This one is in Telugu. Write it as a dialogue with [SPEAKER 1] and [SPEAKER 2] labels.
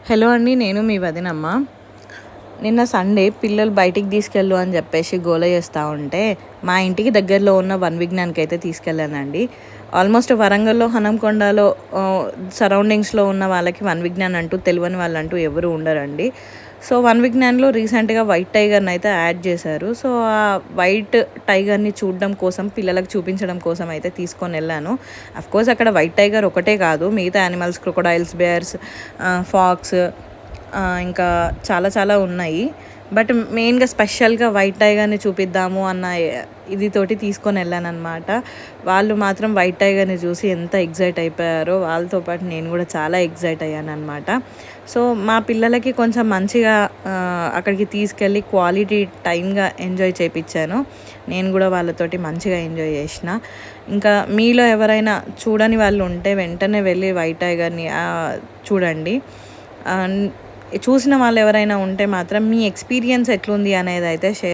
[SPEAKER 1] హలో అండి, నేను మీ వదినమ్మ. నిన్న సండే పిల్లలు బయటికి తీసుకెళ్ళు అని చెప్పేసి గోల చేస్తూ ఉంటే మా ఇంటికి దగ్గరలో ఉన్న వన్ విజ్ఞాన్కి అయితే తీసుకెళ్ళానండి. ఆల్మోస్ట్ వరంగల్లో హనంకొండలో సరౌండింగ్స్లో ఉన్న వాళ్ళకి వన్ విజ్ఞాన్ అంటూ తెలియని వాళ్ళంటూ ఎవరు ఉండరండి. సో వన్ విజ్ఞాన్లో రీసెంట్గా వైట్ టైగర్ని అయితే యాడ్ చేశారు. సో ఆ వైట్ టైగర్ని చూడడం కోసం, పిల్లలకు చూపించడం కోసం అయితే తీసుకొని వెళ్ళాను. అఫ్కోర్స్ అక్కడ వైట్ టైగర్ ఒకటే కాదు, మిగతా యానిమల్స్, క్రొకొడైల్స్, బేర్స్, ఫాక్స్, ఇంకా చాలా చాలా ఉన్నాయి. బట్ మెయిన్గా స్పెషల్గా వైట్ టైగర్ని చూపిద్దాము అన్న ఇదితోటి తీసుకొని వెళ్ళానమాట. వాళ్ళు మాత్రం వైట్ టైగర్ని చూసి ఎంత ఎగ్జైట్ అయిపోయారో, వాళ్ళతో పాటు నేను కూడా చాలా ఎగ్జైట్ అయ్యాను అనమాట. సో మా పిల్లలకి కొంచెం మంచిగా అక్కడికి తీసుకెళ్ళి క్వాలిటీ టైంగా ఎంజాయ్ చేయించాను. నేను కూడా వాళ్ళతోటి మంచిగా ఎంజాయ్ చేసిన. ఇంకా మీలో ఎవరైనా చూడని వాళ్ళు ఉంటే వెంటనే వెళ్ళి వైట్ టైగర్ని చూడండి. చూసిన వాళ్ళు ఎవరైనా ఉంటే మాత్రం మీ ఎక్స్పీరియన్స్ ఎట్లుంది అనేది అయితే షేర్